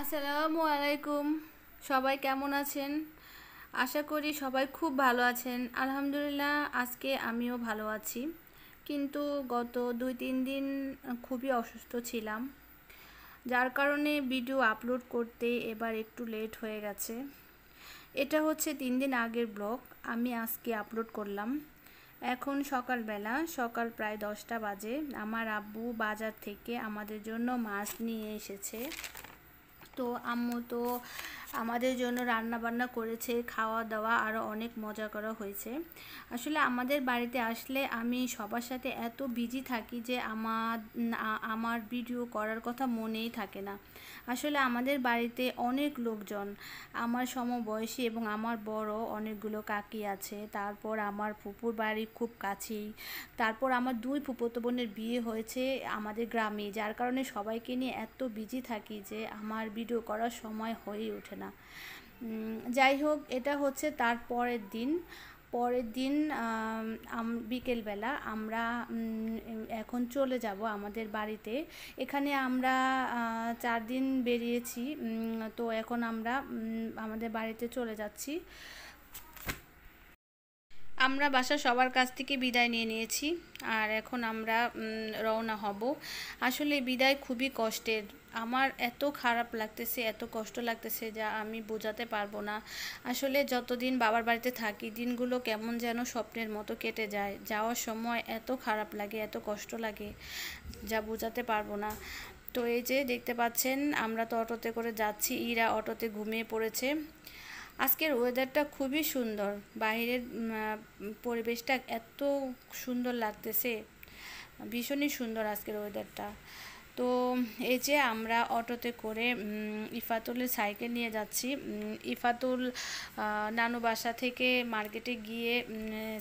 আসসালামু আলাইকুম। সবাই কেমন আছেন? আশা করি সবাই খুব ভালো আছেন। আলহামদুলিল্লাহ, আজকে আমিও ভালো আছি। কিন্তু গত 2-3 দিন খুবই অসুস্থ ছিলাম, যার কারণে ভিডিও আপলোড করতে এবার একটু লেট হয়ে গেছে। এটা হচ্ছে 3 দিন আগের ব্লগ, আমি আজকে আপলোড করলাম। এখন সকালবেলা, সকাল প্রায় 10টা বাজে। আমার আব্বু বাজার থেকে আমাদের জন্য মাছ নিয়ে এসেছে। তো আম্মু তো আমাদের জন্য রান্না বান্না করেছে, খাওয়া দাওয়া আরও অনেক মজা করা হয়েছে। আসলে আমাদের বাড়িতে আসলে আমি সবার সাথে এত বিজি থাকি যে আমার ভিডিও করার কথা মনেই থাকে না। আসলে আমাদের বাড়িতে অনেক লোকজন, আমার সমবয়সী এবং আমার বড় অনেকগুলো কাকি আছে। তারপর আমার ফুপুর বাড়ি খুব কাছেই। তারপর আমার 2 ফুফাতো বোনের বিয়ে হয়েছে আমাদের গ্রামে, যার কারণে সবাইকে নিয়ে এত বিজি থাকি যে আমার ভিডিও করার সময় হয়ে ওঠে না। যাই হোক, এটা হচ্ছে তার পরের দিন বিকেলবেলা আমরা এখন চলে যাব আমাদের বাড়িতে। এখানে আমরা 4 দিন বেরিয়েছি, তো এখন আমরা আমাদের বাড়িতে চলে যাচ্ছি। আমরা বাসার সবার কাছ থেকে বিদায় নিয়ে নিয়েছি, আর এখন আমরা রওনা হব। আসলে বিদায় খুবই কষ্টের। আমার এত খারাপ লাগতেছে, এত কষ্ট লাগতেছে যা আমি বোঝাতে পারবো না। আসলে যতদিন বাবার বাড়িতে থাকি, দিনগুলো কেমন যেন স্বপ্নের মতো কেটে যায়। যাওয়ার সময় এত খারাপ লাগে, এত কষ্ট লাগে যা বোঝাতে পারবো না। তো এই যে দেখতে পাচ্ছেন, আমরা তো অটোতে করে যাচ্ছি, ইরা অটোতে ঘুমিয়ে পড়েছে। আজকের ওয়েদারটা খুবই সুন্দর, বাইরের পরিবেশটা এত সুন্দর লাগতেছে, ভীষণই সুন্দর আজকের ওয়েদারটা। তো এই যে আমরা অটোতে করে ইফাতুলের সাইকেল নিয়ে যাচ্ছি। ইফাতুল নানু বাসা থেকে মার্কেটে গিয়ে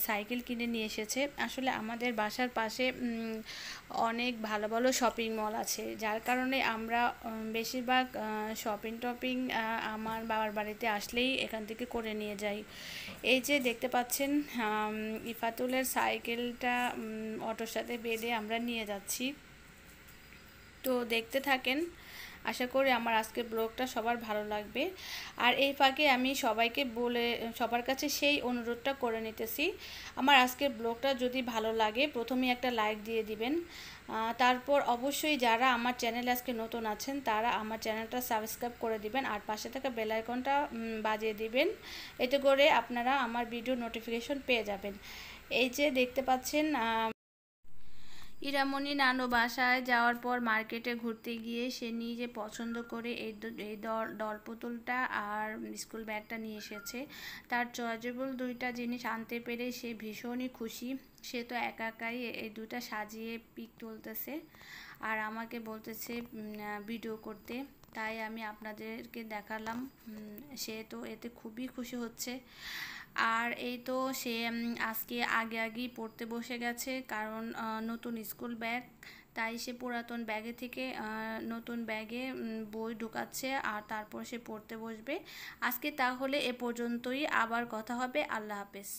সাইকেল কিনে নিয়ে এসেছে। আসলে আমাদের বাসার পাশে অনেক ভালো ভালো শপিং মল আছে, যার কারণে আমরা বেশিরভাগ শপিং আমার বাবার বাড়িতে আসলেই এখান থেকে করে নিয়ে যাই। এই যে দেখতে পাচ্ছেন, ইফাতুলের সাইকেলটা অটোর সাথে বেঁধে আমরা নিয়ে যাচ্ছি। তো দেখতে থাকেন, আশা করি আমার আজকের ব্লগটা সবার ভালো লাগবে। আর এই ফাঁকে আমি সবার কাছে সেই অনুরোধটা করে নিতেছি, আমার আজকের ব্লগটা যদি ভালো লাগে প্রথমেই একটা লাইক দিয়ে দিবেন। তারপর অবশ্যই যারা আমার চ্যানেলে আজকে নতুন আছেন তারা আমার চ্যানেলটা সাবস্ক্রাইব করে দিবেন, আর পাশে থাকা বেল আইকনটা বাজিয়ে দিবেন। এতে করে আপনারা আমার ভিডিও নোটিফিকেশন পেয়ে যাবেন। এই যে দেখতে পাচ্ছেন, ইরামণি নানু বাসায় যাওয়ার পর মার্কেটে ঘুরতে গিয়ে সে নিজে পছন্দ করে এই ডল পুতুলটা আর স্কুল ব্যাগটা নিয়ে এসেছে। তার চয়েজেবল 2টা জিনিস আনতে পেরে সে ভীষণই খুশি। সে তো একাই এই 2টা সাজিয়ে পিক তুলতেছে আর আমাকে বলতেছে ভিডিও করতে, তাই আমি আপনাদেরকে দেখালাম। সে তো এতে খুবই খুশি হচ্ছে। আর এই তো সে আজকে আগেই পড়তে বসে গেছে, কারণ নতুন স্কুল ব্যাগ, তাই সে পুরাতন ব্যাগে থেকে নতুন ব্যাগে বই ঢুকাচ্ছে আর তারপর সে পড়তে বসবে। আজকে তাহলে এ পর্যন্তই, আবার কথা হবে। আল্লাহ হাফেজ।